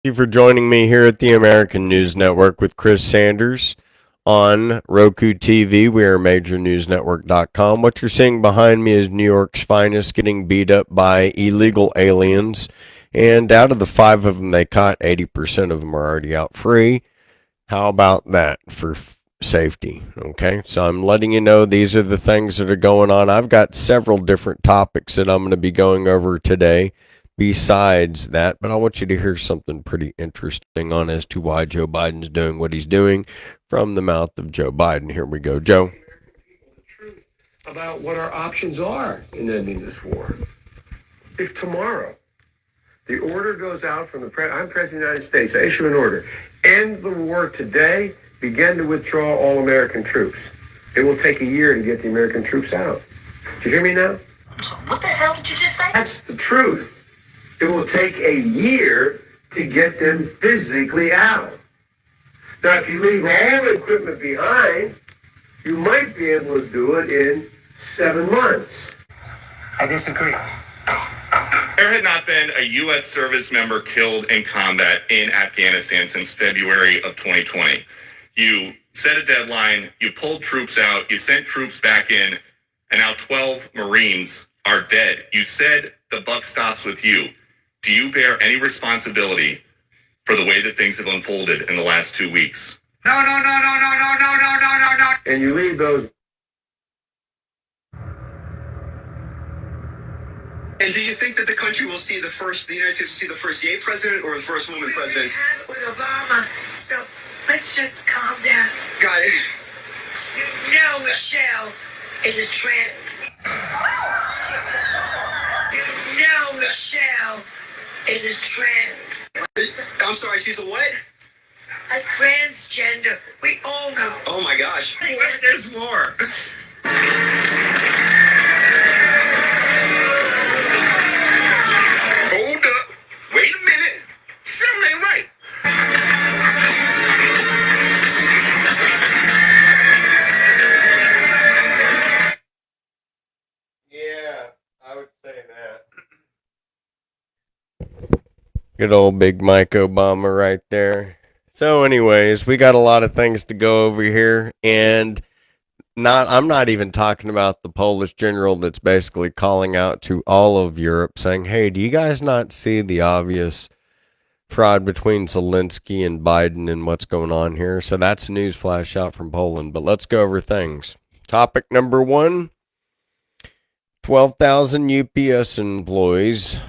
Thank you for joining me here at the American News Network with Chris Sanders on Roku TV. We are majornewsnetwork.com. What you're seeing behind me is New York's finest getting beat up by illegal aliens. And out of the five of them they caught, 80% of them are already out free. How about that for safety? Okay, so I'm letting you know these are the things that are going on. I've got several different topics that I'm going to be going over today besides that, but I want you to hear something pretty interesting on as to why Joe Biden's doing what he's doing from the mouth of Joe Biden. Here we go, Joe. About what our options are in ending this war. If tomorrow the order goes out from I'm President of the United States, I issue an order, end the war today, begin to withdraw all American troops. It will take a year to get the American troops out. Do you hear me now? What the hell did you just say? That's the truth. It will take a year to get them physically out. Now, if you leave all the equipment behind, you might be able to do it in 7 months. I disagree. There had not been a U.S. service member killed in combat in Afghanistan since February of 2020. You set a deadline, you pulled troops out, you sent troops back in, and now 12 Marines are dead. You said the buck stops with you. Do you bear any responsibility for the way that things have unfolded in the last 2 weeks? No. And you leave those. And do you think that the country will see the United States will see the first gay president or the first woman president? With Obama, so let's just calm down. Got it. No, Michelle is a trans. No, Michelle is a trans. I'm sorry, she's a what? A transgender. We all know. Oh my gosh. There's more. Hold up. Wait a minute. Something ain't right. Yeah, I would say that. Good old big Mike Obama right there. So, anyways, we got a lot of things to go over here, and I'm not even talking about the Polish general that's basically calling out to all of Europe saying, "Hey, do you guys not see the obvious fraud between Zelensky and Biden and what's going on here?" So that's a news flash out from Poland, but let's go over things. Topic number 1, 12,000 UPS employees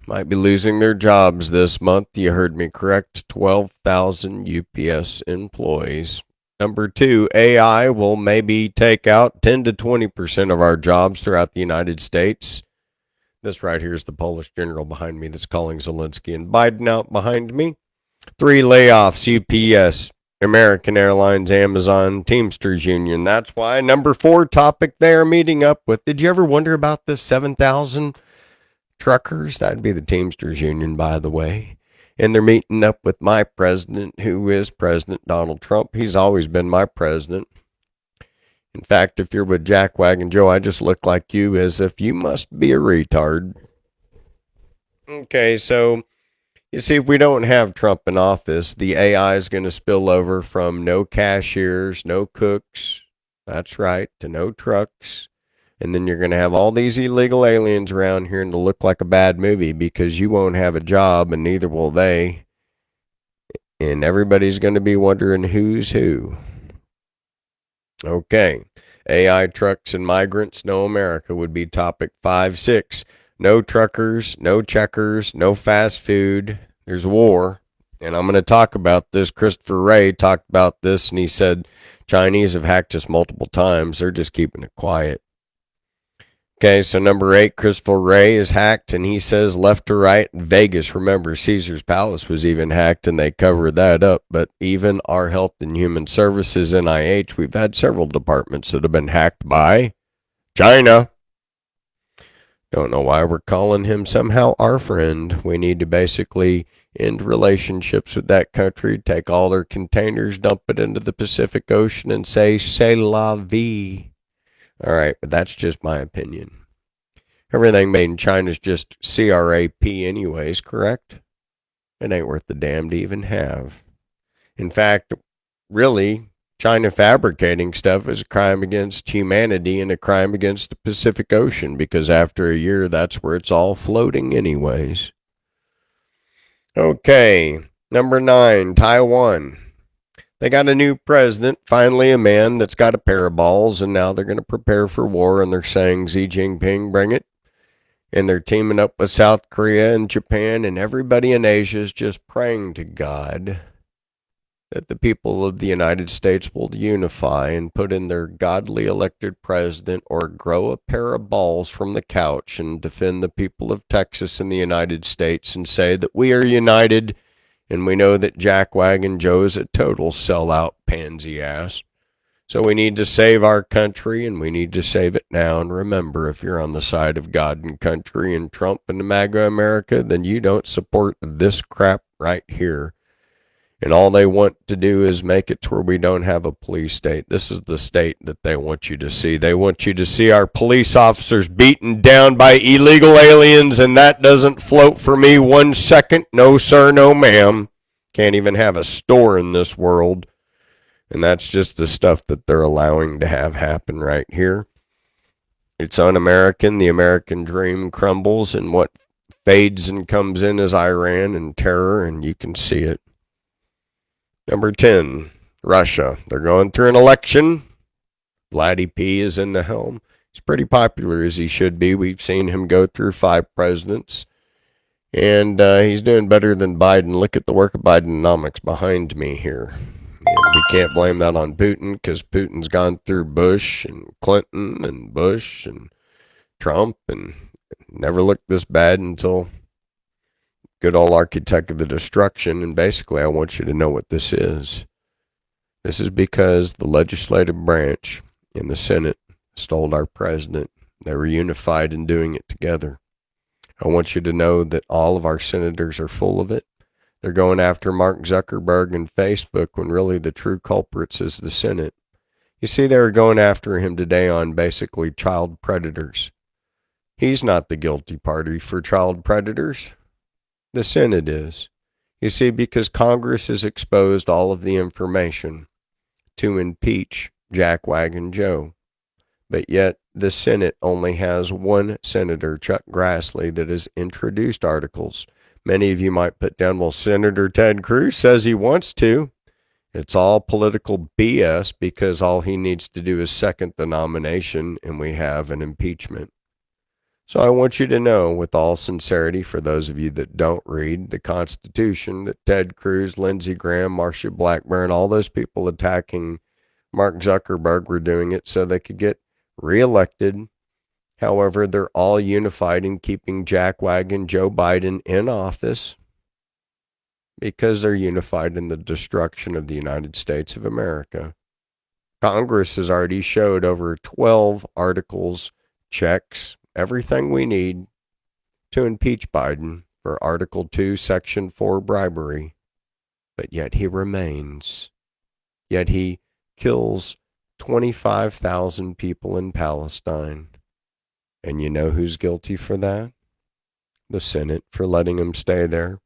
might be losing their jobs this month. You heard me correct. 12,000 UPS employees. Number 2, AI will maybe take out 10 to 20% of our jobs throughout the United States. This right here is the Polish general behind me that's calling Zelensky and Biden out behind me. 3, layoffs, UPS, American Airlines, Amazon, Teamsters Union. That's why. Number 4 topic they are meeting up with. Did you ever wonder about this 7,000 truckers? That'd be the Teamsters Union, by the way. And they're meeting up with my president, who is President Donald Trump. He's always been my president. In fact, if you're with Jackwagon Joe, I just look like you, as if you must be a retard. Okay, so you see, if we don't have Trump in office, the AI is going to spill over from no cashiers, no cooks, that's right, to no trucks. And then you're going to have all these illegal aliens around here, and it'll look like a bad movie because you won't have a job, and neither will they. And everybody's going to be wondering who's who. Okay. AI trucks and migrants, no America would be topic 5. 6. No truckers, no checkers, no fast food. There's war. And I'm going to talk about this. Christopher Wray talked about this, and he said Chinese have hacked us multiple times. They're just keeping it quiet. Okay, so number 8, Christopher Wray is hacked, and he says left to right, Vegas. Remember, Caesar's Palace was even hacked, and they covered that up. But even our Health and Human Services, NIH, we've had several departments that have been hacked by China. Don't know why we're calling him somehow our friend. We need to basically end relationships with that country, take all their containers, dump it into the Pacific Ocean, and say, c'est la vie. All right, but that's just my opinion. Everything made in China is just CRAP anyways, correct? It ain't worth the damn to even have. In fact, really, China fabricating stuff is a crime against humanity and a crime against the Pacific Ocean, because after a year, that's where it's all floating anyways. Okay, number 9, Taiwan. They got a new president, finally a man that's got a pair of balls, and now they're going to prepare for war, and they're saying, Xi Jinping, bring it. And they're teaming up with South Korea and Japan, and everybody in Asia is just praying to God that the people of the United States will unify and put in their godly elected president, or grow a pair of balls from the couch and defend the people of Texas and the United States and say that we are united, and we know that Jackwagon Joe is a total sellout pansy ass. So we need to save our country, and we need to save it now. And remember, if you're on the side of God and country and Trump and the MAGA America, then you don't support this crap right here. And all they want to do is make it to where we don't have a police state. This is the state that they want you to see. They want you to see our police officers beaten down by illegal aliens, and that doesn't float for me 1 second. No, sir, no, ma'am. Can't even have a store in this world. And that's just the stuff that they're allowing to have happen right here. It's un-American. The American dream crumbles, and what fades and comes in is Iran and terror, and you can see it. Number 10, Russia. They're going through an election. Vladdy P is in the helm. He's pretty popular, as he should be. We've seen him go through 5 presidents. And he's doing better than Biden. Look at the work of Bidenomics behind me here. And we can't blame that on Putin, because Putin's gone through Bush and Clinton and Bush and Trump and never looked this bad until good old architect of the destruction. And basically, I want you to know what this is. This is because the legislative branch in the Senate stole our president. They were unified in doing it together. I want you to know that all of our senators are full of it. They're going after Mark Zuckerberg and Facebook, when really the true culprits is the Senate. You see, they were going after him today on basically child predators. He's not the guilty party for child predators. The Senate is. You see, because Congress has exposed all of the information to impeach Jackwagon Joe. But yet, the Senate only has one senator, Chuck Grassley, that has introduced articles. Many of you might put down, well, Senator Ted Cruz says he wants to. It's all political BS, because all he needs to do is second the nomination, and we have an impeachment. So I want you to know, with all sincerity, for those of you that don't read the Constitution, that Ted Cruz, Lindsey Graham, Marsha Blackburn, all those people attacking Mark Zuckerberg were doing it so they could get reelected. However, they're all unified in keeping Jackwagon Joe Biden in office, because they're unified in the destruction of the United States of America. Congress has already showed over 12 articles, checks, everything we need to impeach Biden for Article 2, Section 4 bribery. But yet he remains. Yet he kills 25,000 people in Palestine. And you know who's guilty for that? The Senate for letting him stay there.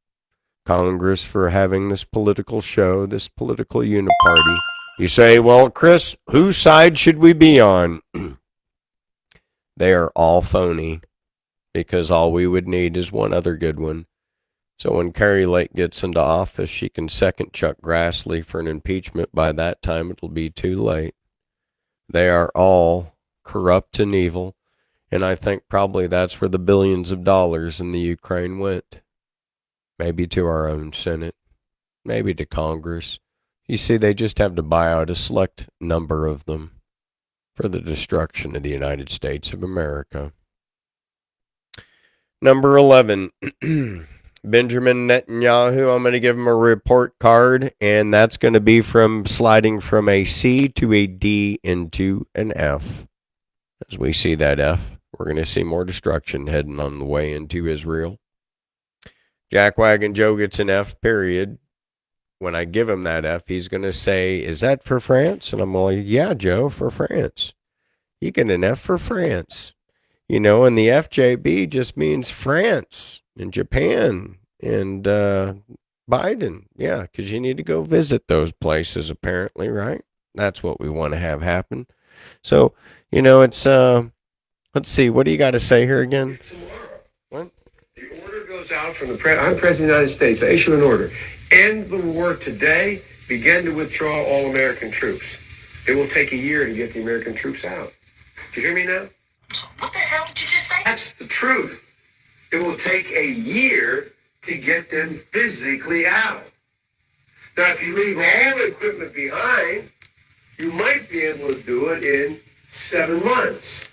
Congress for having this political show, this political uniparty. You say, well, Chris, whose side should we be on? They are all phony, because all we would need is one other good one. So when Carrie Lake gets into office, she can second Chuck Grassley for an impeachment. By that time, it'll be too late. They are all corrupt and evil, and I think probably that's where the billions of dollars in the Ukraine went. Maybe to our own Senate, maybe to Congress. You see, they just have to buy out a select number of them for the destruction of the United States of America. Number 11, Benjamin Netanyahu. I'm going to give him a report card, and that's going to be from sliding from a C to a D into an F. As we see that F, we're going to see more destruction heading on the way into Israel. Jackwagon Joe gets an F, period. When I give him that F, he's going to say, is that for France? And I'm like, yeah, Joe, for France. You get an F for France. You know, and the FJB just means France and Japan and Biden, yeah, because you need to go visit those places, apparently, right? That's what we want to have happen. So, it's let's see, what do you got to say here again? If tomorrow What? the order goes out from I'm President of the United States, I issue an order. End the war today, begin to withdraw all American troops. It will take a year to get the American troops out. Do you hear me now? What the hell did you just say? That's the truth. It will take a year to get them physically out. Now, if you leave all the equipment behind, you might be able to do it in 7 months.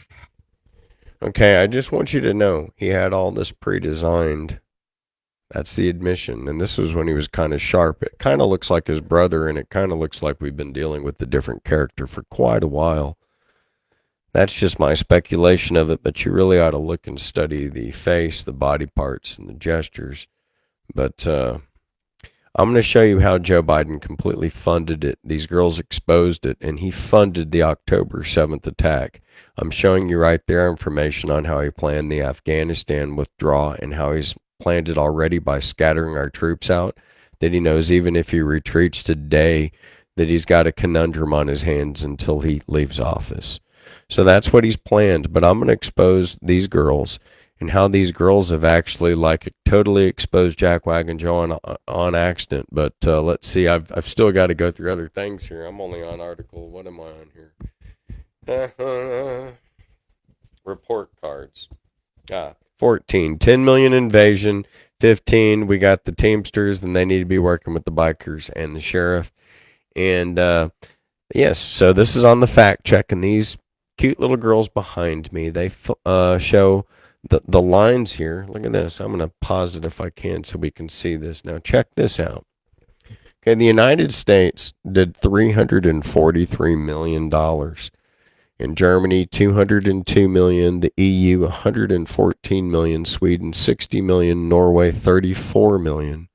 Okay, I just want you to know he had all this pre-designed. That's the admission. And this was when he was kind of sharp. It kind of looks like his brother, and it kind of looks like we've been dealing with the different character for quite a while. That's just my speculation of it, but you really ought to look and study the face, the body parts, and the gestures. But I'm going to show you how Joe Biden completely funded it. These girls exposed it, and he funded the October 7th attack. I'm showing you right there information on how he planned the Afghanistan withdrawal and how he's planned it already by scattering our troops out, that he knows even if he retreats today, that he's got a conundrum on his hands until he leaves office. So that's what he's planned, but I'm going to expose these girls and how these girls have actually totally exposed Jack Wagon Joe on accident. But let's see, I've still got to go through other things here. I'm only on article, what am I on here? Report cards. 14, 10 million invasion. 15, we got the Teamsters, and they need to be working with the bikers and the sheriff. And yes, so this is on the fact check, and these cute little girls behind me, they show the lines here. Look at this. I'm going to pause it if I can so we can see this. Now check this out. Okay, the United States did $343 million. In Germany, 202 million. The EU, 114 million. Sweden, 60 million. Norway, 34 million.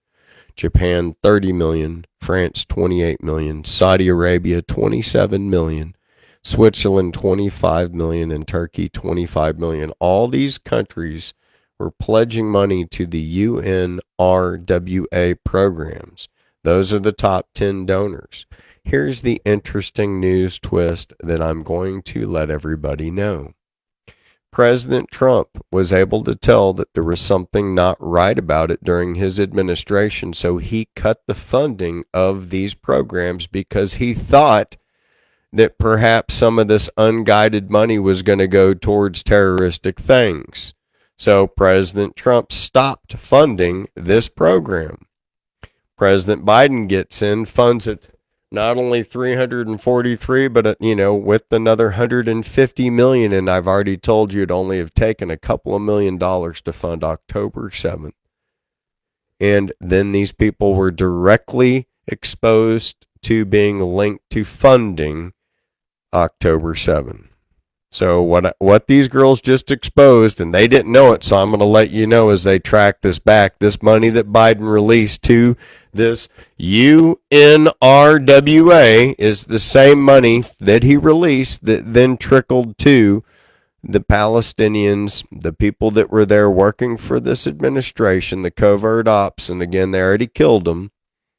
Japan, 30 million. France, 28 million. Saudi Arabia, 27 million. Switzerland, 25 million, and Turkey, 25 million. All these countries were pledging money to the UNRWA programs. Those are the top 10 donors. Here's the interesting news twist that I'm going to let everybody know. President Trump was able to tell that there was something not right about it during his administration, so he cut the funding of these programs because he thought that perhaps some of this unguided money was going to go towards terroristic things. So President Trump stopped funding this program. President Biden gets in, funds it not only 343, but with another 150 million, and I've already told you it'd only have taken a couple of $1 million to fund October 7th. And then these people were directly exposed to being linked to funding October 7th. So what these girls just exposed, and they didn't know it, so I'm going to let you know as they track this back, this money that Biden released to this UNRWA is the same money that he released that then trickled to the Palestinians, the people that were there working for this administration, the covert ops, and again, they already killed them.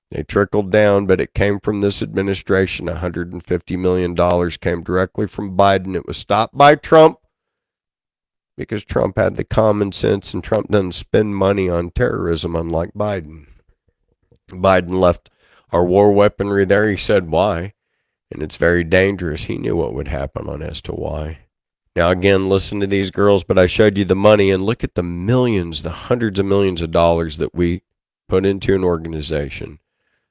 They trickled down, but it came from this administration. $150 million came directly from Biden. It was stopped by Trump because Trump had the common sense, and Trump doesn't spend money on terrorism unlike Biden. Biden left our war weaponry there. He said why, and it's very dangerous. He knew what would happen on as to why. Now, again, listen to these girls, but I showed you the money, and look at the millions, the hundreds of millions of dollars that we put into an organization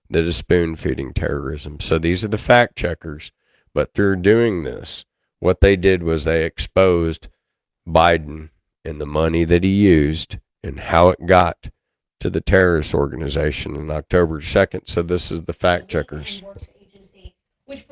that is spoon-feeding terrorism. So these are the fact checkers. But through doing this, what they did was they exposed Biden and the money that he used and how it got to the terrorist organization on October 2nd. So this is the fact checkers.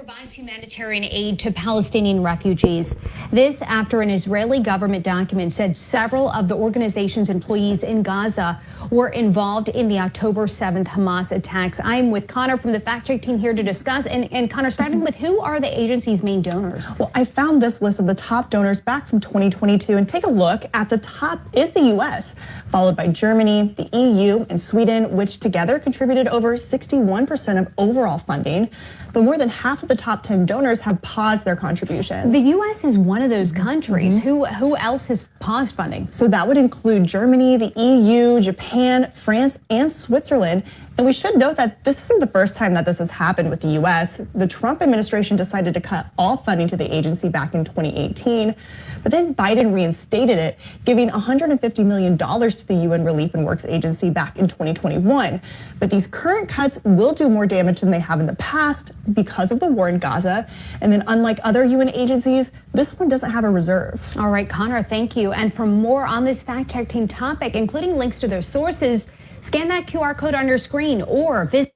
provides humanitarian aid to Palestinian refugees. This after an Israeli government document said several of the organization's employees in Gaza were involved in the October 7th Hamas attacks. I'm with Connor from the Fact Check team here to discuss. And Connor, starting with, who are the agency's main donors? Well, I found this list of the top donors back from 2022, and take a look. At the top is the U.S., followed by Germany, the EU, and Sweden, which together contributed over 61% of overall funding. But more than half of the top 10 donors have paused their contributions. The U.S. is one of those countries. Who else has paused funding? So that would include Germany, the EU, Japan, France, and Switzerland. And we should note that this isn't the first time that this has happened with the U.S. The Trump administration decided to cut all funding to the agency back in 2018, but then Biden reinstated it, giving $150 million to the UN Relief and Works Agency back in 2021. But these current cuts will do more damage than they have in the past because of the war in Gaza. And then unlike other UN agencies, this one doesn't have a reserve. All right, Connor, thank you. And for more on this Fact Check team topic, including links to their sources, scan that QR code on your screen or visit.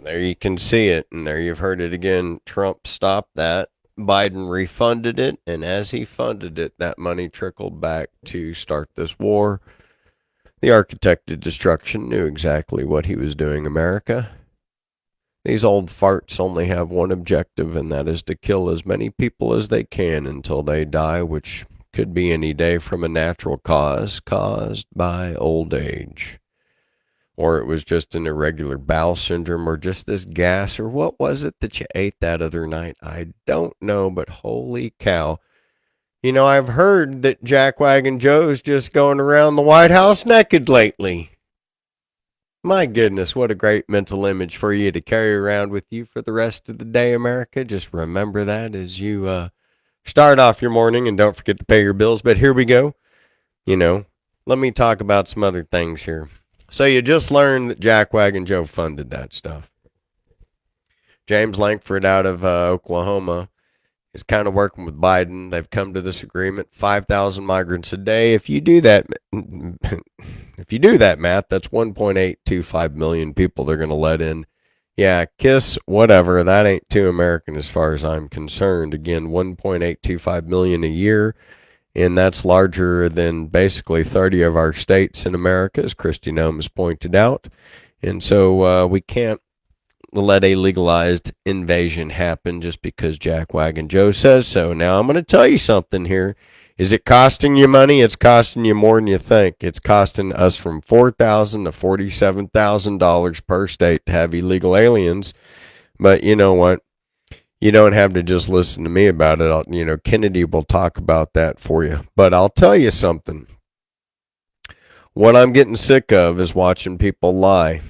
There you can see it, and there you've heard it again. Trump stopped that. Biden refunded it, and as he funded it, that money trickled back to start this war. The architect of destruction knew exactly what he was doing, America. These old farts only have one objective, and that is to kill as many people as they can until they die, which could be any day from a natural cause caused by old age. Or it was just an irregular bowel syndrome, or just this gas, or what was it that you ate that other night? I don't know, but holy cow. You know, I've heard that Jackwagon Joe's just going around the White House naked lately. My goodness, what a great mental image for you to carry around with you for the rest of the day, America. Just remember that as you start off your morning, and don't forget to pay your bills. But here we go. You know, let me talk about some other things here. So you just learned that Jackwagon Joe funded that stuff. James Lankford out of Oklahoma is kind of working with Biden. They've come to this agreement, 5,000 migrants a day. If you do that math, that's 1.825 million people they're going to let in. Yeah, kiss whatever. That ain't too American as far as I'm concerned. Again, 1.825 million a year. And that's larger than basically 30 of our states in America, as Christy Noem has pointed out. And so we can't let a legalized invasion happen just because Jackwagon Joe says so. Now, I'm going to tell you something here. Is it costing you money? It's costing you more than you think. It's costing us from $4,000 to $47,000 per state to have illegal aliens. But you know what? You don't have to just listen to me about it. Kennedy will talk about that for you. But I'll tell you something. What I'm getting sick of is watching people lie.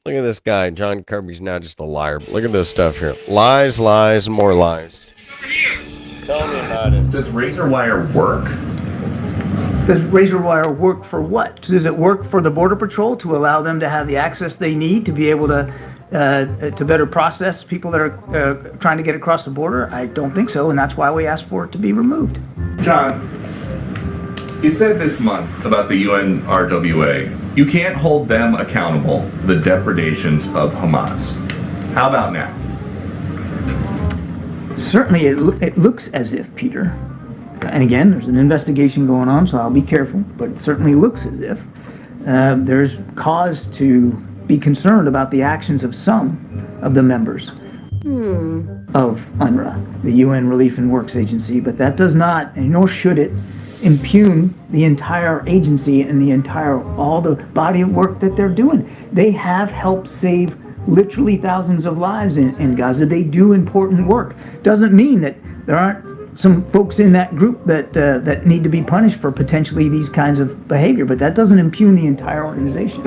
Look at this guy. John Kirby's now just a liar. Look at this stuff here. Lies, lies, and more lies. Tell me about it. Does razor wire work? Does razor wire work for what? Does it work for the Border Patrol to allow them to have the access they need to be able to better process people that are trying to get across the border? I don't think so, and that's why we asked for it to be removed. John, you said this month about the UNRWA, you can't hold them accountable for the depredations of Hamas. How about now? Certainly it looks as if, Peter, and again, there's an investigation going on, so I'll be careful, but it certainly looks as if there's cause to be concerned about the actions of some of the members of UNRWA, the UN Relief and Works Agency, but that does not, and nor should it, impugn the entire agency and all the body of work that they're doing. They have helped save literally thousands of lives in Gaza. They do important work. Doesn't mean that there aren't some folks in that group that need to be punished for potentially these kinds of behavior, but that doesn't impugn the entire organization.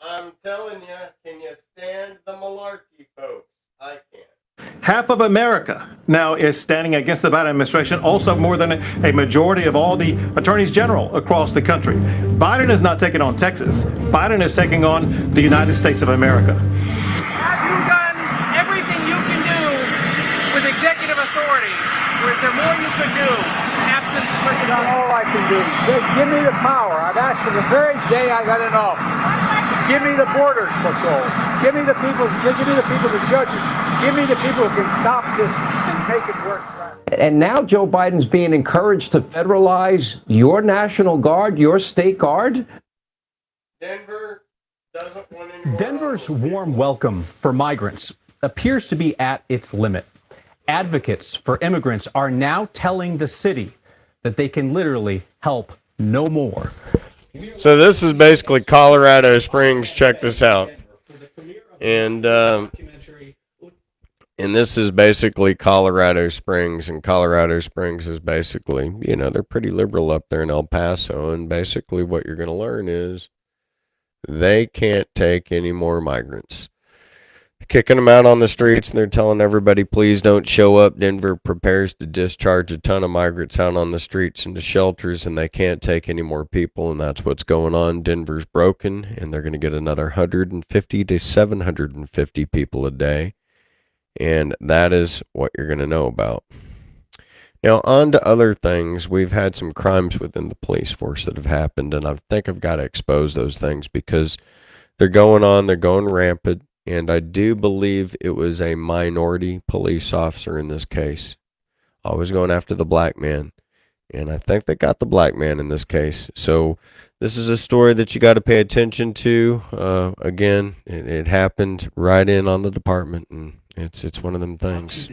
I'm telling you, can you stand the malarkey, folks? I can't. Half of America now is standing against the Biden administration, also more than a majority of all the attorneys general across the country. Biden is not taking on Texas. Biden is taking on the United States of America. Have you done everything you can do with executive authority? Or is there more more you can do. Absence is not all I can do. Just give me the power. I've asked for the very day I got in office. Give me the border patrol. Give me the people, the judges. Give me the people who can stop this and make it work. And now Joe Biden's being encouraged to federalize your National Guard, your state guard. Denver doesn't want any more. Denver's warm welcome for migrants appears to be at its limit. Advocates for immigrants are now telling the city that they can literally help no more. So this is basically Colorado Springs. Check this out. And this is basically Colorado Springs, and Colorado Springs is basically, they're pretty liberal up there in El Paso, and basically what you're going to learn is they can't take any more migrants. Kicking them out on the streets, and they're telling everybody, please don't show up. Denver prepares to discharge a ton of migrants out on the streets into shelters, and they can't take any more people, and that's what's going on. Denver's broken, and they're going to get another 150 to 750 people a day. And that is what you're going to know about. Now, on to other things. We've had some crimes within the police force that have happened, and I think I've got to expose those things because they're going on, they're going rampant, and I do believe it was a minority police officer in this case. Always going after the black man, and I think they got the black man in this case. So this is a story that you got to pay attention to. Again, it happened right in on the department, and it's one of them things.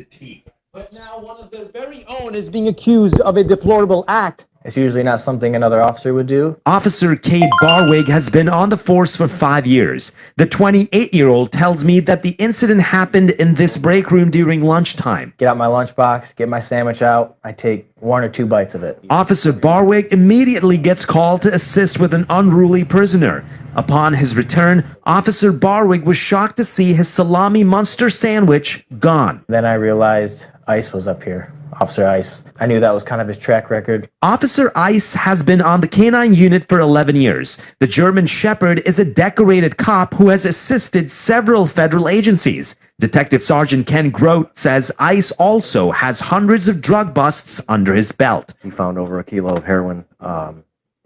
But now one of their very own is being accused of a deplorable act. It's usually not something another officer would do. Officer Cade Barwig has been on the force for 5 years. The 28-year-old tells me that the incident happened in this break room during lunchtime. Get out my lunchbox, get my sandwich out. I take 1 or 2 bites of it. Officer Barwig immediately gets called to assist with an unruly prisoner. Upon his return, Officer Barwig was shocked to see his salami Munster sandwich gone. Then I realized Ice was up here. Officer Ice. I knew that was kind of his track record. Officer Ice has been on the K-9 unit for 11 years. The German Shepherd is a decorated cop who has assisted several federal agencies. Detective Sergeant Ken Grote says Ice also has hundreds of drug busts under his belt. He found over a kilo of heroin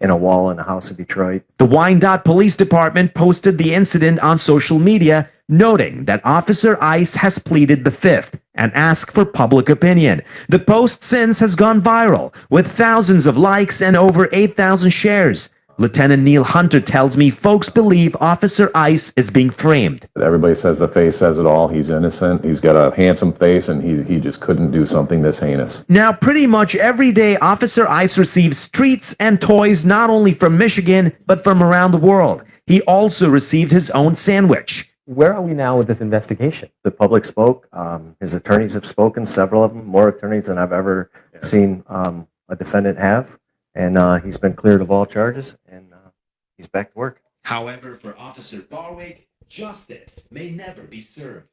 in a wall in a house in Detroit. The Wyandotte Police Department posted the incident on social media, noting that Officer Ice has pleaded the fifth and asked for public opinion. The post since has gone viral, with thousands of likes and over 8,000 shares. Lieutenant Neil Hunter tells me folks believe Officer Ice is being framed. Everybody says the face says it all. He's innocent. He's got a handsome face, and he just couldn't do something this heinous. Now, pretty much every day, Officer Ice receives treats and toys not only from Michigan, but from around the world. He also received his own sandwich. Where are we now with this investigation? The public spoke. His attorneys have spoken, several of them, more attorneys than I've ever seen a defendant have. And he's been cleared of all charges, and he's back to work. However, for Officer Barwig, justice may never be served.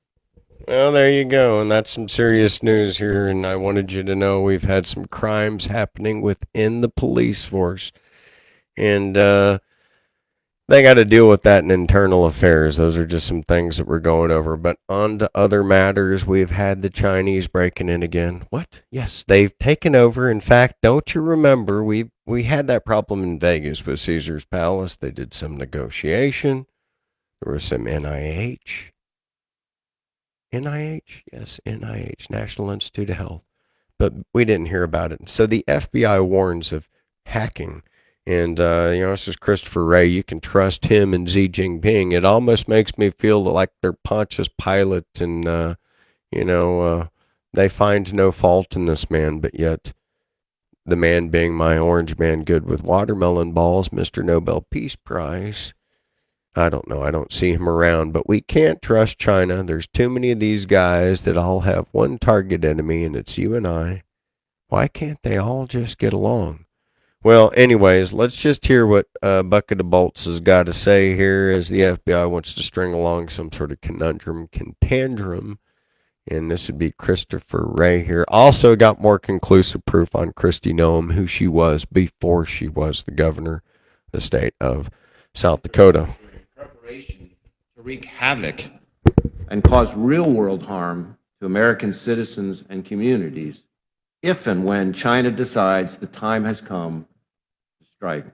Well, there you go, and that's some serious news here, and I wanted you to know we've had some crimes happening within the police force, and they got to deal with that in internal affairs. Those are just some things that we're going over. But on to other matters, we've had the Chinese breaking in again. What? Yes, they've taken over. In fact, don't you remember, we had that problem in Vegas with Caesar's Palace. They did some negotiation. There was some NIH. NIH? Yes, NIH, National Institute of Health. But we didn't hear about it. So the FBI warns of hacking. And, this is Christopher Wray. You can trust him and Xi Jinping. It almost makes me feel like they're Pontius Pilate and, they find no fault in this man. But yet, the man being my orange man good with watermelon balls, Mr. Nobel Peace Prize. I don't know. I don't see him around. But we can't trust China. There's too many of these guys that all have one target enemy, and it's you and I. Why can't they all just get along? Well, anyways, let's just hear what Bucket of Bolts has got to say here as the FBI wants to string along some sort of contandrum. And this would be Christopher Wray here. Also got more conclusive proof on Kristi Noem, who she was before she was the governor of the state of South Dakota. Preparation to wreak havoc and cause real-world harm to American citizens and communities if and when China decides the time has come to strike.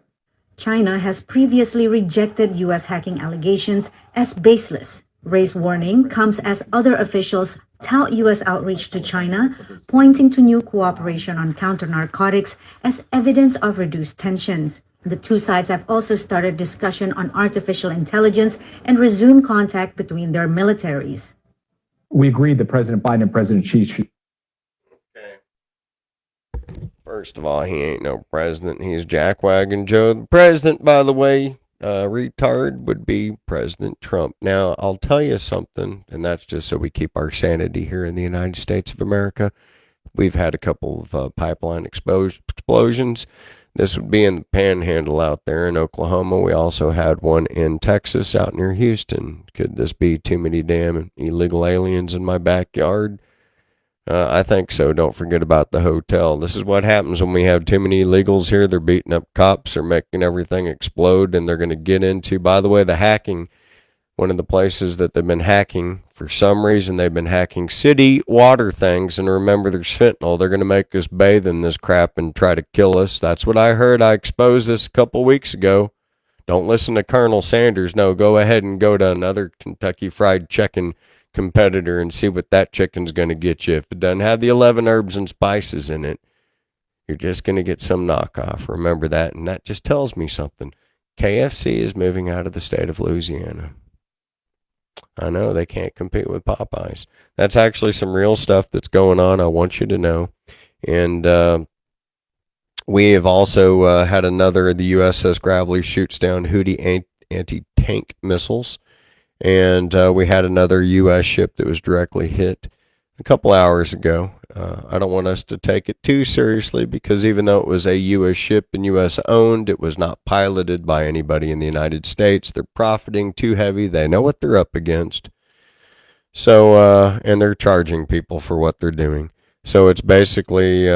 China has previously rejected U.S. hacking allegations as baseless. Ray's warning comes as other officials tout U.S. outreach to China, pointing to new cooperation on counter-narcotics as evidence of reduced tensions. The two sides have also started discussion on artificial intelligence and resumed contact between their militaries. We agreed that President Biden and President Xi should. First of all, he ain't no president. He's Jackwagon Joe. The president, by the way, retard would be President Trump. Now, I'll tell you something, and that's just so we keep our sanity here in the United States of America. We've had a couple of pipeline explosions. This would be in the Panhandle out there in Oklahoma. We also had one in Texas out near Houston. Could this be too many damn illegal aliens in my backyard? I think so. Don't forget about the hotel. This is what happens when we have too many illegals here. They're beating up cops. They're making everything explode, and they're going to get into, by the way, the hacking. One of the places that they've been hacking, for some reason, they've been hacking city water things. And remember, there's fentanyl. They're going to make us bathe in this crap and try to kill us. That's what I heard. I exposed this a couple weeks ago. Don't listen to Colonel Sanders. No, go ahead and go to another Kentucky Fried Chicken competitor and see what that chicken's going to get you. If it doesn't have the 11 herbs and spices in it, you're just going to get some knockoff. Remember that. And that just tells me something. KFC is moving out of the state of Louisiana. I know they can't compete with Popeyes. That's actually some real stuff that's going on. I want you to know. And we have also had another, the USS Gravely shoots down Houthi anti-tank missiles. And we had another U.S. ship that was directly hit a couple hours ago. I don't want us to take it too seriously because even though it was a U.S. ship and U.S. owned, it was not piloted by anybody in the United States. They're profiting too heavy. They know what they're up against. So, and they're charging people for what they're doing. So it's basically,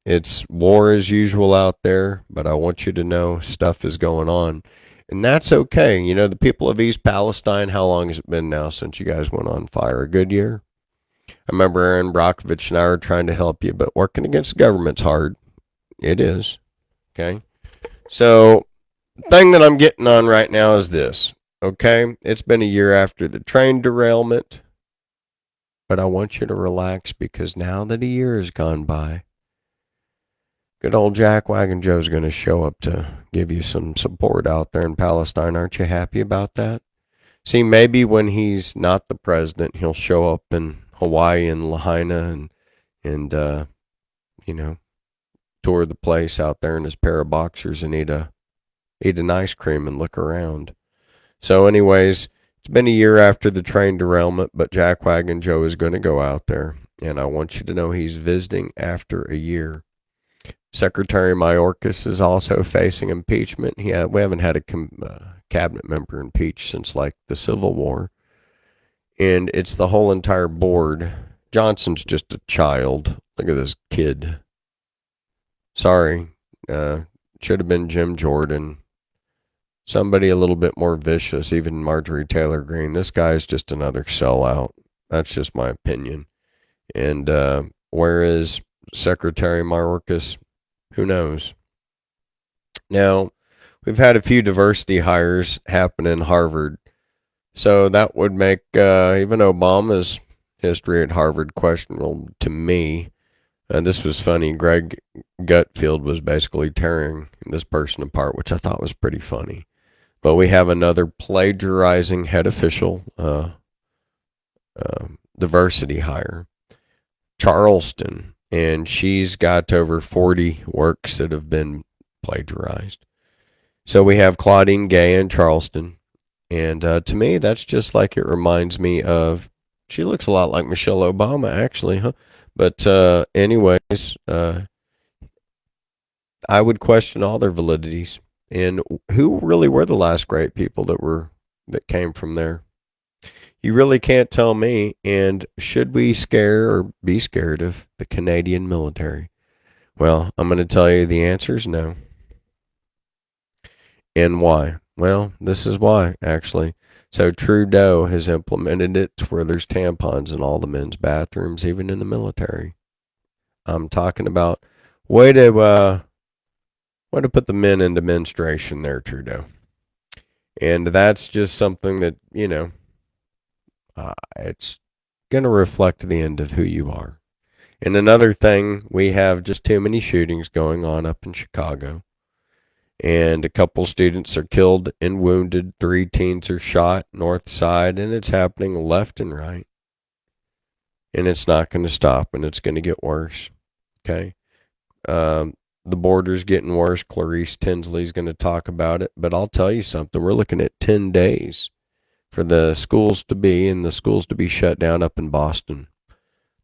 it's war as usual out there, but I want you to know stuff is going on. And that's okay. You know, the people of East Palestine, how long has it been now since you guys went on fire? A good year? I remember Aaron Brockovich and I were trying to help you, but working against the government's hard. It is. Okay? So, the thing that I'm getting on right now is this. Okay? It's been a year after the train derailment, but I want you to relax because now that a year has gone by, good old Jackwagon Joe's going to show up to give you some support out there in Palestine. Aren't you happy about that? See, maybe when he's not the president, he'll show up in Hawaii and Lahaina and you know, tour the place out there in his pair of boxers and eat an ice cream and look around. So anyways, it's been a year after the train derailment, but Jackwagon Joe is going to go out there. And I want you to know he's visiting after a year. Secretary Mayorkas is also facing impeachment. We haven't had a cabinet member impeached since like the Civil War. And it's the whole entire board. Johnson's just a child. Look at this kid. Sorry. Should have been Jim Jordan. Somebody a little bit more vicious, even Marjorie Taylor Greene. This guy's just another sellout. That's just my opinion. And whereas Secretary Mayorkas, who knows? Now, we've had a few diversity hires happen in Harvard. So that would make even Obama's history at Harvard questionable to me. This was funny. Greg Gutfield was basically tearing this person apart, which I thought was pretty funny. But we have another plagiarizing head official diversity hire, Charleston. And she's got over 40 works that have been plagiarized. So we have Claudine Gay in Charleston. And to me, that's just like it reminds me of, she looks a lot like Michelle Obama, actually, huh? But anyways, I would question all their validities. And who really were the last great people that came from there? You really can't tell me. And should we scare or be scared of the Canadian military? Well, I'm going to tell you the answer is no. And why? Well, this is why, actually. So Trudeau has implemented it to where there's tampons in all the men's bathrooms, even in the military. I'm talking about way to put the men into menstruation there, Trudeau. And that's just something that, it's going to reflect the end of who you are. And another thing, we have just too many shootings going on up in Chicago. And a couple students are killed and wounded. 3 teens are shot north side, and it's happening left and right. And it's not going to stop, and it's going to get worse. Okay? The border's getting worse. Clarice Tinsley's going to talk about it. But I'll tell you something. We're looking at 10 days for the schools to be shut down up in Boston.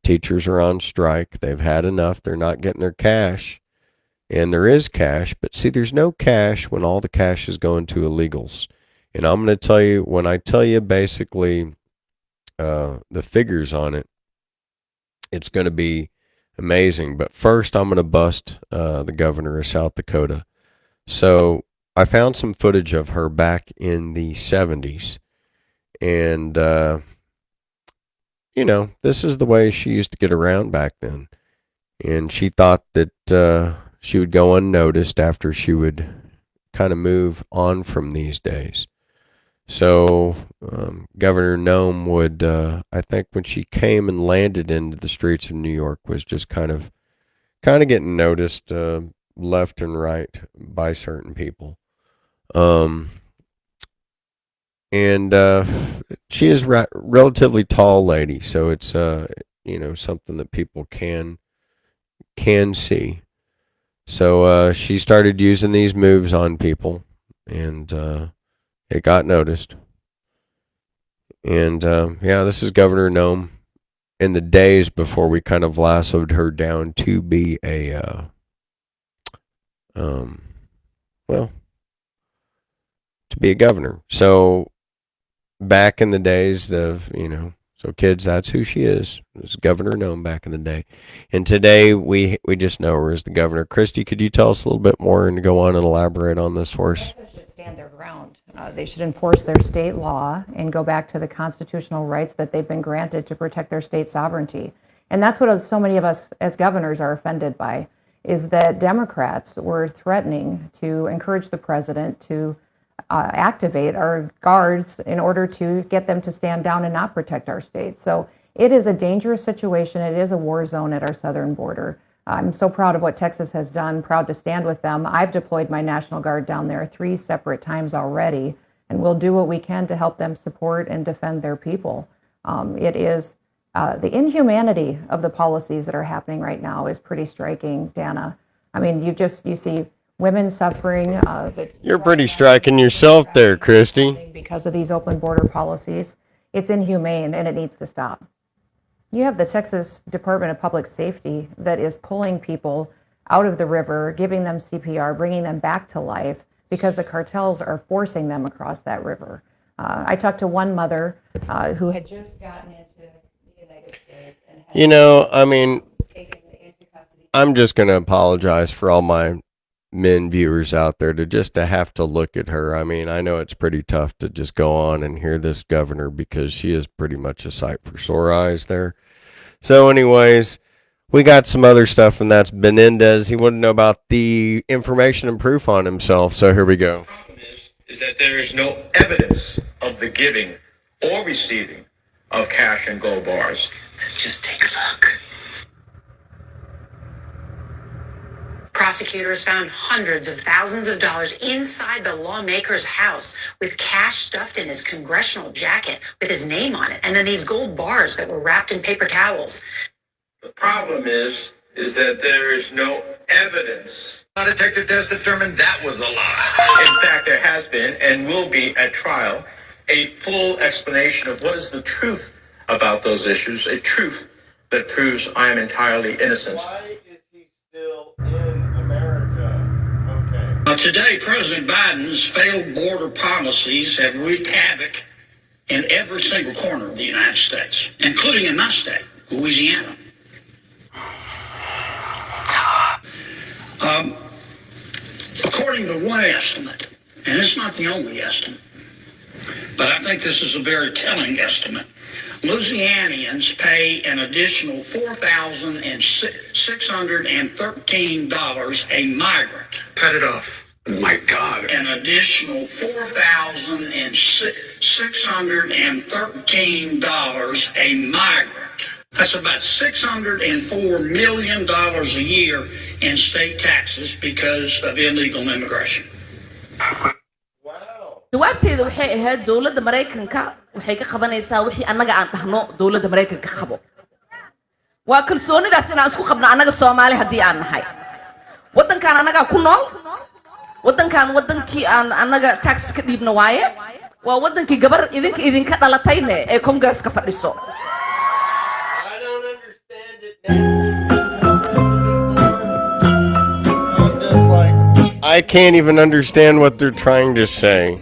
Teachers are on strike. They've had enough. They're not getting their cash. And there is cash, but see, there's no cash when all the cash is going to illegals. And I'm going to tell you, when I tell you basically the figures on it, it's going to be amazing. But first, I'm going to bust the governor of South Dakota. So I found some footage of her back in the 70s. And, this is the way she used to get around back then. And she thought that she would go unnoticed after she would kind of move on from these days. So Governor Noem would, I think when she came and landed into the streets of New York, was just kind of getting noticed left and right by certain people. And she is a relatively tall lady, so it's something that people can see. So she started using these moves on people, and it got noticed. And this is Governor Noem in the days before we kind of lassoed her down to be a governor. So back in the days of, so kids, that's who she is. It's Governor Noem back in the day. And today we just know her as the governor. Christy, could you tell us a little bit more and go on and elaborate on this for us? Texas should stand their ground. They should enforce their state law and go back to the constitutional rights that they've been granted to protect their state sovereignty. And that's what so many of us as governors are offended by, is that Democrats were threatening to encourage the president to activate our guards in order to get them to stand down and not protect our state. So it is a dangerous situation. It is a war zone at our southern border. I'm so proud of what Texas has done, proud to stand with them. I've deployed my National Guard down there 3 separate times already, and we'll do what we can to help them support and defend their people. It is the inhumanity of the policies that are happening right now is pretty striking, Dana. I mean, you see women suffering. You're pretty striking yourself there, Christy. Because of these open border policies. It's inhumane and it needs to stop. You have the Texas Department of Public Safety that is pulling people out of the river, giving them CPR, bringing them back to life because the cartels are forcing them across that river. I talked to one mother who had just gotten into the United States. And I'm just going to apologize for all my men viewers out there to have to look at her. I mean, I know it's pretty tough to just go on and hear this governor because she is pretty much a sight for sore eyes there. So anyways, we got some other stuff, and that's Benendez. He wanted to know about the information and proof on himself. So here we go. The problem is that there is no evidence of the giving or receiving of cash and gold bars. Let's just take a look. Prosecutors found hundreds of thousands of dollars inside the lawmaker's house with cash stuffed in his congressional jacket with his name on it, and then these gold bars that were wrapped in paper towels. The problem is that there is no evidence. A detective test determined that was a lie. In fact, there has been and will be at trial a full explanation of what is the truth about those issues, a truth that proves I am entirely innocent. Why is he still in America? Okay. Today, President Biden's failed border policies have wreaked havoc in every single corner of the United States, including in my state, Louisiana. According to one estimate, and it's not the only estimate, but I think this is a very telling estimate, Louisianians pay an additional $4,613 a migrant. Cut it off. My God. An additional $4,613 a migrant. That's about $604 million a year in state taxes because of illegal immigration. jawaabteedu waxay ahayd dowladda Mareykanka waxay ka qabanaysaa wixii annaga aan dhahno dowladda Mareykanka qabo waa kalsoonidaas inaan isku qabno annaga Soomaali haddii aan nahay wadankan annaga ku nool wadankan wadankii aan annaga tax ka dhiibno waaye waa wadankii gabar idinka dhalatayne ee Congress-ka fadhiso I can't even understand what they're trying to say.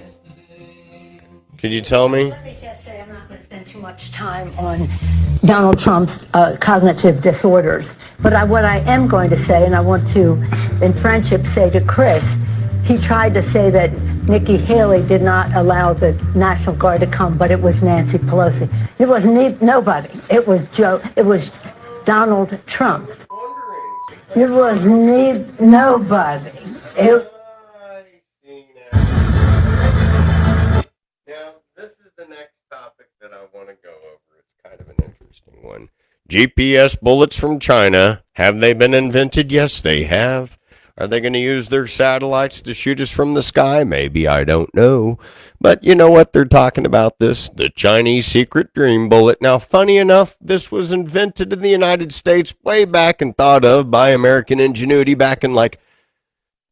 Could you tell me? Let me just say I'm not going to spend too much time on Donald Trump's cognitive disorders. But what I am going to say, and I want to, in friendship, say to Chris, he tried to say that Nikki Haley did not allow the National Guard to come, but it was Nancy Pelosi. It was nobody. It was Donald Trump. It was nobody. Now, this is the next topic that I want to go over. It's kind of an interesting one. GPS bullets from China. Have they been invented? Yes, they have. Are they going to use their satellites to shoot us from the sky? Maybe, I don't know. But you know what they're talking about this? The Chinese secret dream bullet. Now, funny enough, this was invented in the United States way back and thought of by American ingenuity back in like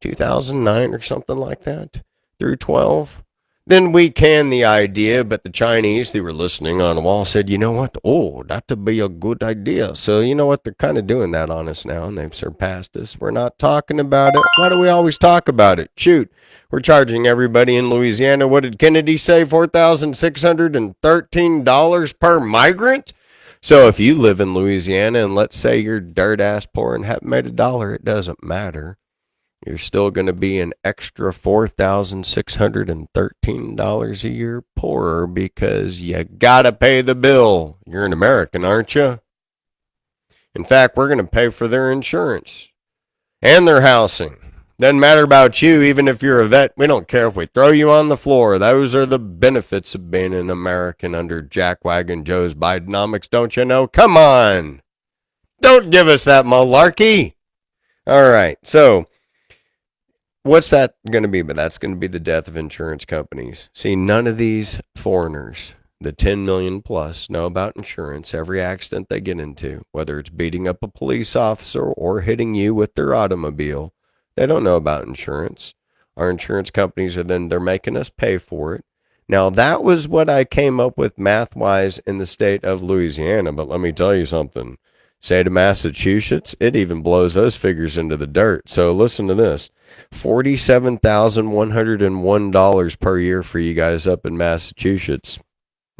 2009 or something like that, through 12. Then we canned the idea, but the Chinese, they were listening on the wall, said, you know what? Oh, that'd be a good idea. So you know what? They're kind of doing that on us now, and they've surpassed us. We're not talking about it. Why do we always talk about it? Shoot, we're charging everybody in Louisiana. What did Kennedy say? $4,613 per migrant? So if you live in Louisiana and let's say you're dirt ass poor and haven't made a dollar, it doesn't matter. You're still going to be an extra $4,613 a year poorer because you got to pay the bill. You're an American, aren't you? In fact, we're going to pay for their insurance and their housing. Doesn't matter about you, even if you're a vet. We don't care if we throw you on the floor. Those are the benefits of being an American under Jackwagon Joe's Bidenomics, don't you know? Come on. Don't give us that malarkey. All right, so what's that going to be? But that's going to be the death of insurance companies. See, none of these foreigners, the 10 million plus, know about insurance. Every accident they get into, whether it's beating up a police officer or hitting you with their automobile, they don't know about insurance. Our insurance companies they're making us pay for it. Now, that was what I came up with math-wise in the state of Louisiana. But let me tell you something. State of Massachusetts, it even blows those figures into the dirt. So listen to this. $47,101 per year for you guys up in Massachusetts.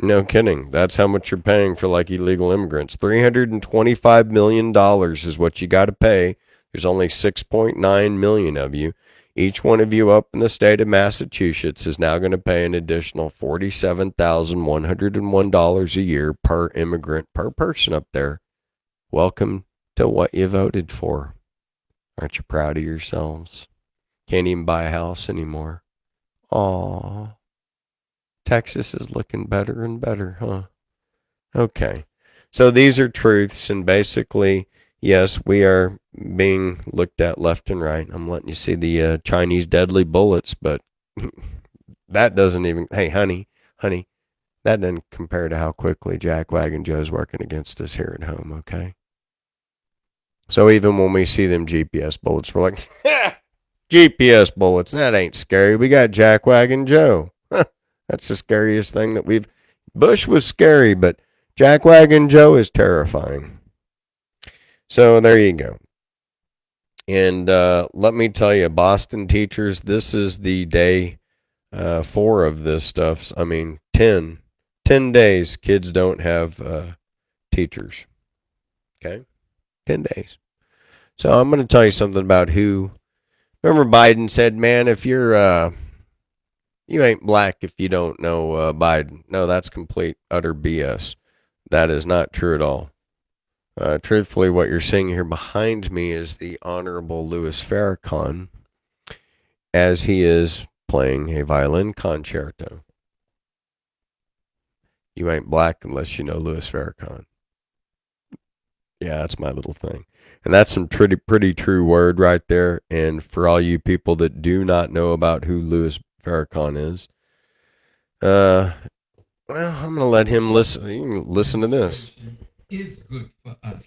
No kidding. That's how much you're paying for like illegal immigrants. $325 million is what you got to pay. There's only 6.9 million of you. Each one of you up in the state of Massachusetts is now going to pay an additional $47,101 a year per immigrant, per person up there. Welcome to what you voted for. Aren't you proud of yourselves? Can't even buy a house anymore. Aw. Texas is looking better and better, huh? Okay. So these are truths, and basically, yes, we are being looked at left and right. I'm letting you see the Chinese deadly bullets, but that doesn't even, hey, honey, that doesn't compare to how quickly Jackwagon Joe's working against us here at home, okay? So even when we see them GPS bullets, we're like, GPS bullets, that ain't scary. We got Jackwagon Joe. That's the scariest thing that Bush was scary, but Jackwagon Joe is terrifying. So there you go. And let me tell you, Boston teachers, this is the day 4 of this stuff. I mean, 10 days kids don't have teachers. Okay? 10 days. So I'm going to tell you something about who. Remember Biden said, man, if you're, you ain't black if you don't know Biden. No, that's complete, utter BS. That is not true at all. Truthfully, what you're seeing here behind me is the Honorable Louis Farrakhan, as he is playing a violin concerto. You ain't black unless you know Louis Farrakhan. Yeah, that's my little thing. And that's some pretty true word right there. And for all you people that do not know about who Louis Farrakhan is, well, I'm going to let him listen. You can listen to this. Is good for us.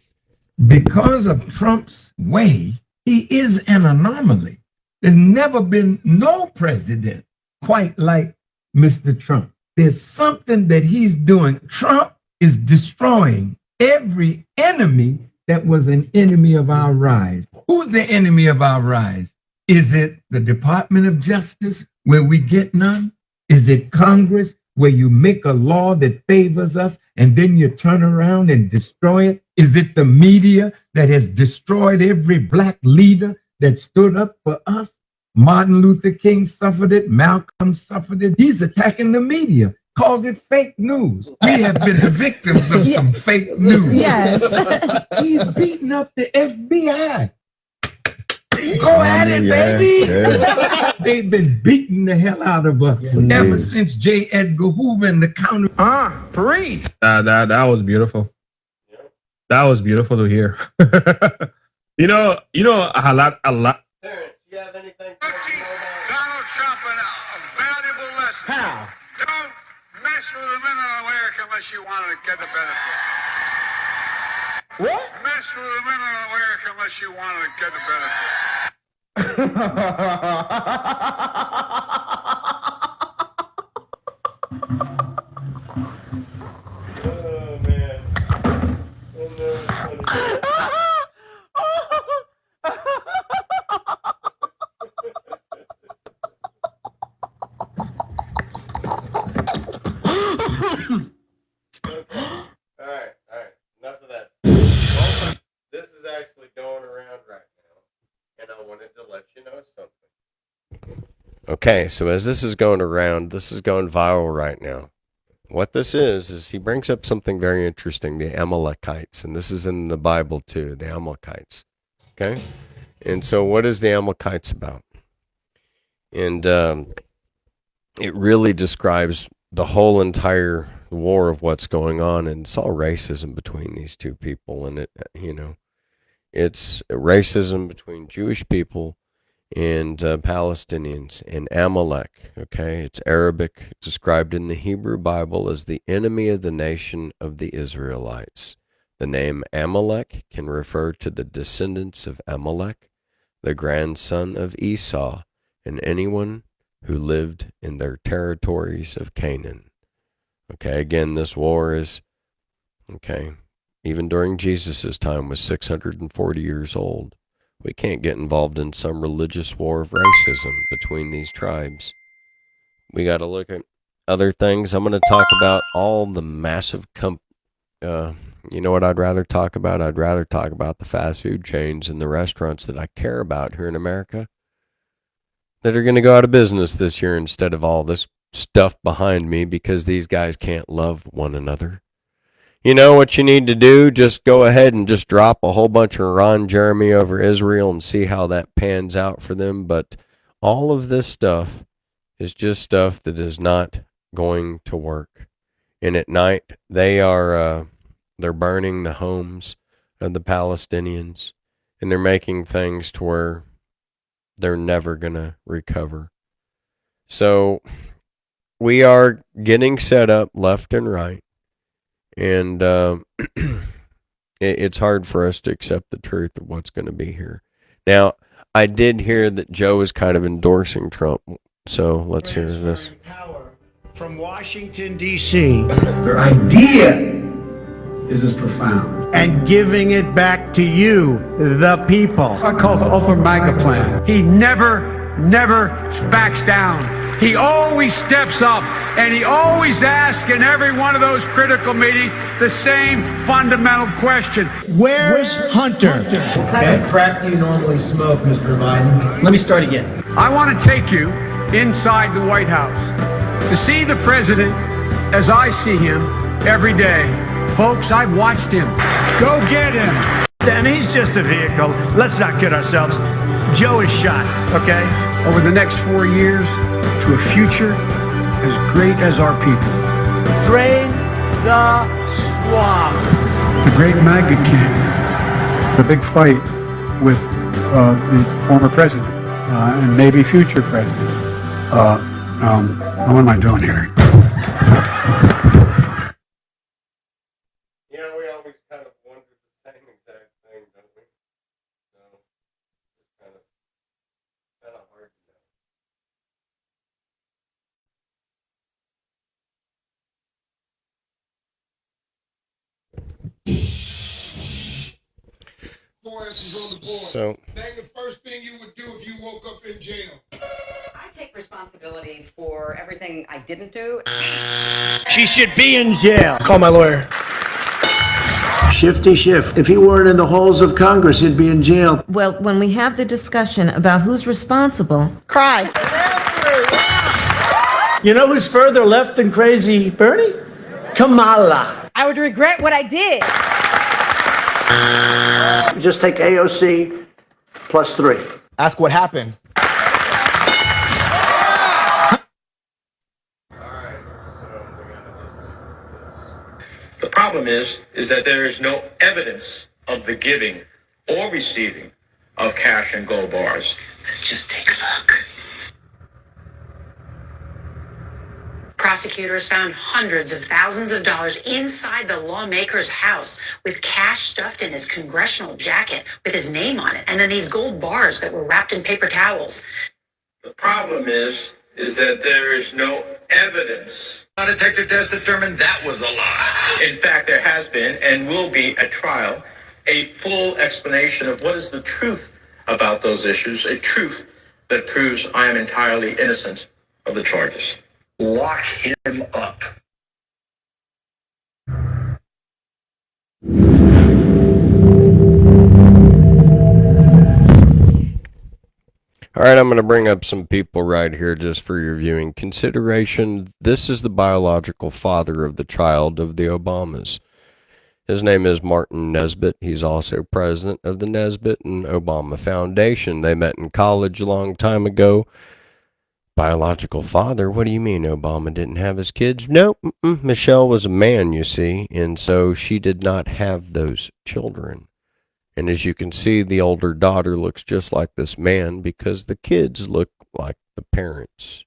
Because of Trump's way, he is an anomaly. There's never been no president quite like Mr. Trump. There's something that he's doing. Trump is destroying every enemy that was an enemy of our rise. Who's the enemy of our rise? Is it the Department of Justice, where we get none? Is it Congress, where you make a law that favors us and then you turn around and destroy it? Is it the media that has destroyed every black leader that stood up for us? Martin Luther King suffered it. Malcolm suffered it. He's attacking the media. Calls it fake news. We have been the victims of some fake news. Yes. He's beating up the FBI. Go at it, baby. Yeah. They've been beating the hell out of us ever since J. Edgar Hoover and the counter. Preach. That was beautiful. That was beautiful to hear. you know, a lot. Donald Trump a valuable lesson. How? Don't mess with the women in America unless you want to get the benefit. What? Mess with the women in America unless you want to get the benefit. Oh, man. Alright. Enough of that. This is actually going around right now, and I wanted to let you know something. Okay, so as this is going around, this is going viral right now. What this is he brings up something very interesting, the Amalekites, and this is in the Bible too, the Amalekites. Okay? And so what is the Amalekites about? And it really describes the whole entire war of what's going on, and it's all racism between these two people, and it's racism between Jewish people and Palestinians and Amalek. Okay, it's Arabic, described in the Hebrew Bible as the enemy of the nation of the Israelites. The name Amalek can refer to the descendants of Amalek, the grandson of Esau, and anyone who lived in their territories of Canaan. Okay, again, this war is, even during Jesus' time, was 640 years old. We can't get involved in some religious war of racism between these tribes. We got to look at other things. I'm going to talk about all the massive you know what I'd rather talk about? I'd rather talk about the fast food chains and the restaurants that I care about here in America that are going to go out of business this year instead of all this stuff behind me because these guys can't love one another. You know what you need to do? Just go ahead and just drop a whole bunch of Ron Jeremy over Israel and see how that pans out for them. But all of this stuff is just stuff that is not going to work. And at night, they're burning the homes of the Palestinians, and they're making things to where they're never going to recover. So we are getting set up left and right. And it's hard for us to accept the truth of what's going to be here. Now, I did hear that Joe is kind of endorsing Trump. So let's hear this. From Washington, D.C. Their idea is as profound. And giving it back to you, the people. I call it the ultimate MAGA plan. He never backs down. He always steps up, and he always asks in every one of those critical meetings the same fundamental question. Where's Hunter? What kind of crack do you normally smoke, Mr. Biden? Let me start again. I want to take you inside the White House to see the president as I see him every day, Folks, I've watched him. Go get him. And he's just a vehicle. Let's not kid ourselves. Joe is shot, okay? Over the next 4 years to a future as great as our people. Drain the swamp. The great MAGA king. The big fight with the former president and maybe future president. What am I doing here? You know, we always kind of wonder the same exact thing, don't we? So, it's kind of hard to know. So, name the first thing you would do if you woke up in jail. I take responsibility for everything I didn't do. She should be in jail. Call my lawyer. Shifty shift. If he weren't in the halls of Congress, he'd be in jail. Well, when we have the discussion about who's responsible, Cry. You know who's further left than crazy Bernie? Kamala. I would regret what I did. Just take AOC plus 3. Ask what happened. The problem is that there is no evidence of the giving or receiving of cash and gold bars. Let's just take a look. Prosecutors found hundreds of thousands of dollars inside the lawmaker's house with cash stuffed in his congressional jacket with his name on it, and then these gold bars that were wrapped in paper towels. The problem is that there is no evidence. A detector test determined that was a lie. In fact, there has been and will be at trial a full explanation of what is the truth about those issues, a truth that proves I am entirely innocent of the charges. Lock him up. all right, I'm going to bring up some people right here just for your viewing consideration. This is the biological father of the child of the Obamas. His name is Martin Nesbitt. He's also president of the Nesbitt and Obama Foundation. They met in college a long time ago. Biological father? What do you mean Obama didn't have his kids? No, Michelle was a man, you see, and so she did not have those children. And as you can see, the older daughter looks just like this man because the kids look like the parents.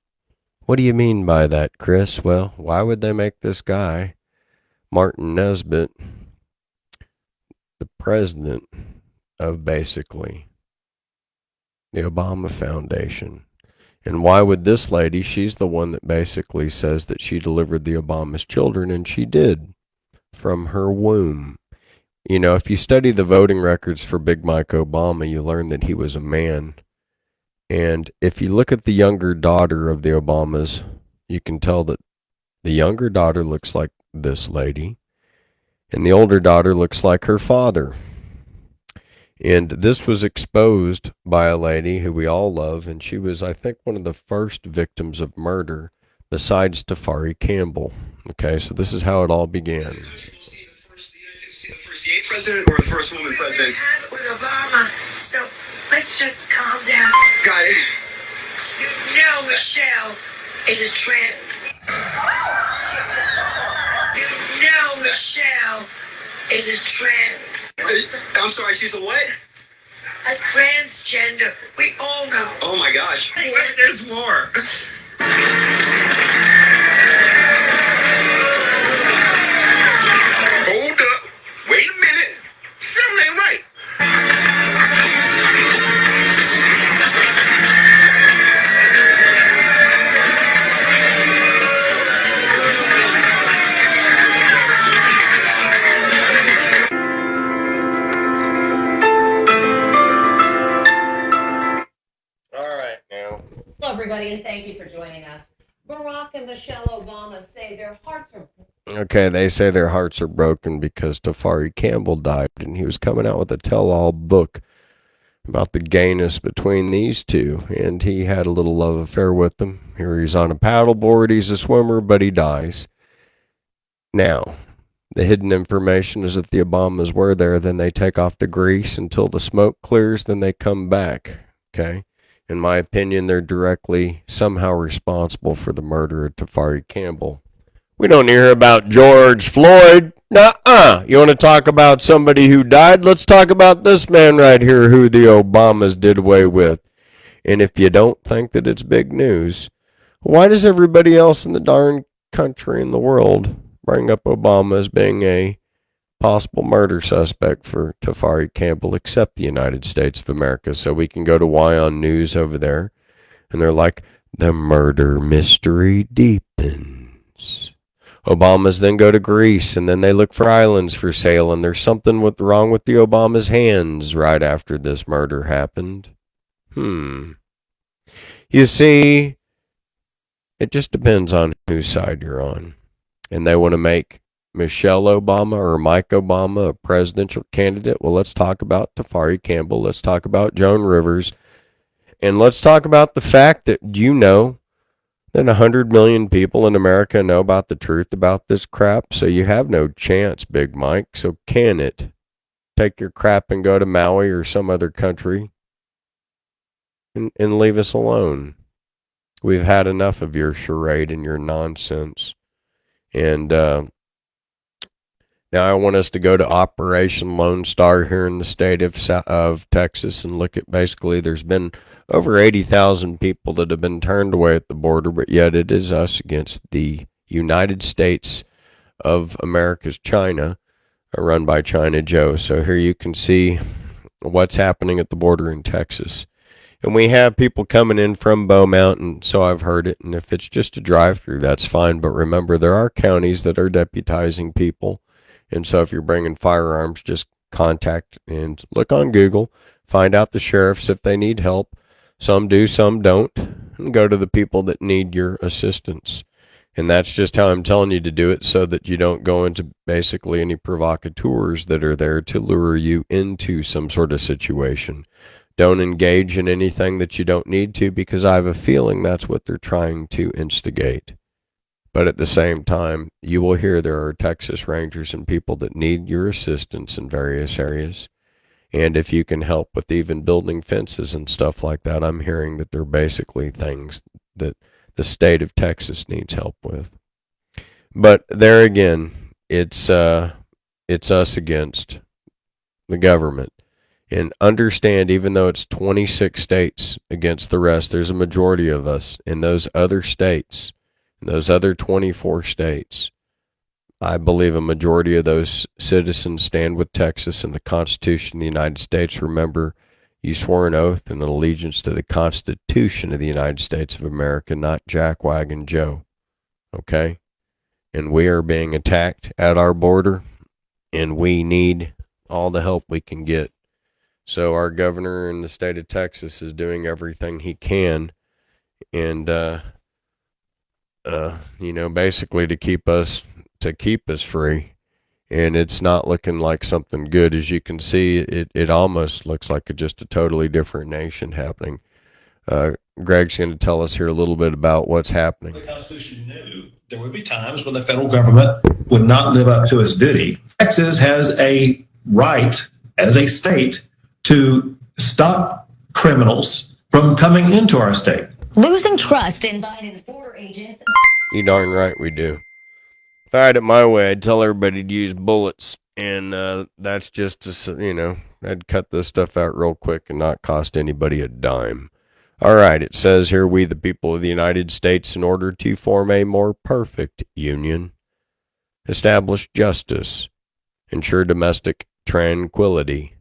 What do you mean by that, Chris? Well, why would they make this guy, Martin Nesbitt, the president of basically the Obama Foundation? And why would this lady, she's the one that basically says that she delivered the Obama's children, and she did, from her womb. You know, if you study the voting records for Big Mike Obama, you learn that he was a man. And if you look at the younger daughter of the Obamas, you can tell that the younger daughter looks like this lady, and the older daughter looks like her father. And this was exposed by a lady who we all love, and she was, I think, one of the first victims of murder besides Tafari Campbell. Okay, so this is how it all began. The first gay president or the first woman president? With Obama, so let's just calm down. Got it. You know Michelle is a trans. You know Michelle is a trans. I'm sorry, she's a what? A transgender. We all know. Oh my gosh. Wait, there's more. Hold up. Wait a minute. Something ain't right. Hello, everybody, and thank you for joining us. Barack and Michelle Obama say their hearts are... Okay, they say their hearts are broken because Tafari Campbell died, and he was coming out with a tell-all book about the gayness between these two, and he had a little love affair with them. Here he's on a paddleboard, he's a swimmer, but he dies. Now, The hidden information is that the Obamas were there, then they take off to Greece until the smoke clears, then they come back. Okay? In my opinion, they're directly somehow responsible for the murder of Tafari Campbell. We don't hear about George Floyd. Nuh-uh. You want to talk about somebody who died? Let's talk about this man right here who the Obamas did away with. And if you don't think that it's big news, why does everybody else in the darn country in the world bring up Obama as being a possible murder suspect for Tafari Campbell except the United States of America? So we can go to Wyon News over there, and they're like, the murder mystery deepens. Obamas then go to Greece, and then they look for islands for sale, and there's something wrong with the Obamas' hands right after this murder happened. You see, it just depends on whose side you're on. And they want to make Michelle Obama or Mike Obama a presidential candidate. Well, let's talk about Tafari Campbell. Let's talk about Joan Rivers. And let's talk about the fact that you know that 100 million people in America know about the truth about this crap. So you have no chance, Big Mike. So can it? Take your crap and go to Maui or some other country and leave us alone. We've had enough of your charade and your nonsense. And now I want us to go to Operation Lone Star here in the state of Texas and look at basically there's been over 80,000 people that have been turned away at the border, but yet it is us against the United States of America's China, run by China Joe. So here you can see what's happening at the border in Texas. And we have people coming in from Beaumont, and so I've heard it. And if it's just a drive-through, that's fine. But remember, there are counties that are deputizing people. And so if you're bringing firearms, just contact and look on Google. Find out the sheriffs if they need help. Some do, some don't. And go to the people that need your assistance. And that's just how I'm telling you to do it so that you don't go into basically any provocateurs that are there to lure you into some sort of situation. Don't engage in anything that you don't need to, because I have a feeling that's what they're trying to instigate. But at the same time, you will hear there are Texas Rangers and people that need your assistance in various areas. And if you can help with even building fences and stuff like that, I'm hearing that they're basically things that the state of Texas needs help with. But there again, it's us against the government. And understand, even though it's 26 states against the rest, there's a majority of us in those other states, in those other 24 states. I believe a majority of those citizens stand with Texas and the Constitution of the United States. Remember, you swore an oath and an allegiance to the Constitution of the United States of America, not Jackwagon Joe. Okay? And we are being attacked at our border, and we need all the help we can get. So our governor in the state of Texas is doing everything he can, and basically to keep us free. And it's not looking like something good. As you can see, it almost looks like just a totally different nation happening. Greg's going to tell us here a little bit about what's happening. The Constitution knew there would be times when the federal government would not live up to its duty. Texas has a right as a state to stop criminals from coming into our state. Losing trust in Biden's border agents. You darn right we do. If I had it my way, I'd tell everybody to use bullets, and that's just to, I'd cut this stuff out real quick and not cost anybody a dime. All right, it says here, we the people of the United States, in order to form a more perfect union, establish justice, ensure domestic tranquility,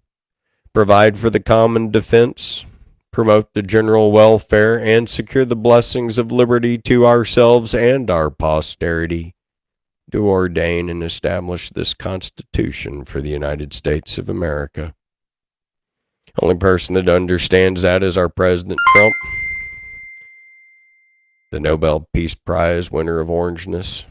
provide for the common defense, promote the general welfare, and secure the blessings of liberty to ourselves and our posterity, do ordain and establish this Constitution for the United States of America. Only person that understands that is our President Trump, the Nobel Peace Prize winner of orangeness.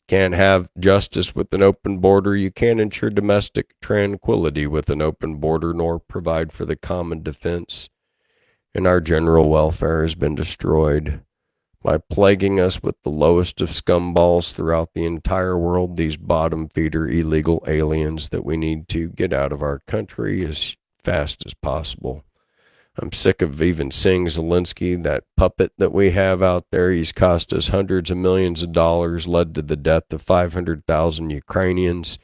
Can't have justice with an open border. You can't ensure domestic tranquility with an open border, nor provide for the common defense. And our general welfare has been destroyed by plaguing us with the lowest of scumballs throughout the entire world, these bottom feeder illegal aliens that we need to get out of our country as fast as possible. I'm sick of even seeing Zelensky, that puppet that we have out there. He's cost us hundreds of millions of dollars, led to the death of 500,000 Ukrainians,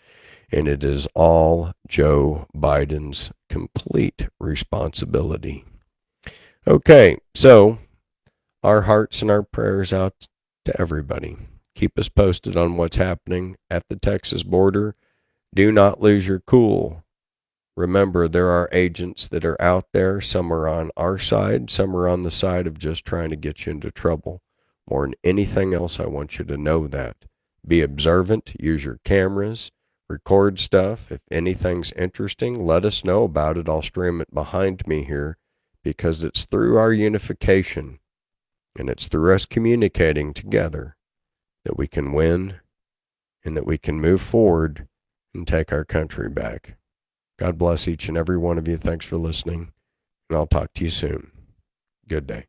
and it is all Joe Biden's complete responsibility. Okay, so our hearts and our prayers out to everybody. Keep us posted on what's happening at the Texas border. Do not lose your cool. Remember, there are agents that are out there. Some are on our side. Some are on the side of just trying to get you into trouble. More than anything else, I want you to know that. Be observant. Use your cameras. Record stuff. If anything's interesting, let us know about it. I'll stream it behind me here, because it's through our unification and it's through us communicating together that we can win and that we can move forward and take our country back. God bless each and every one of you. Thanks for listening, and I'll talk to you soon. Good day.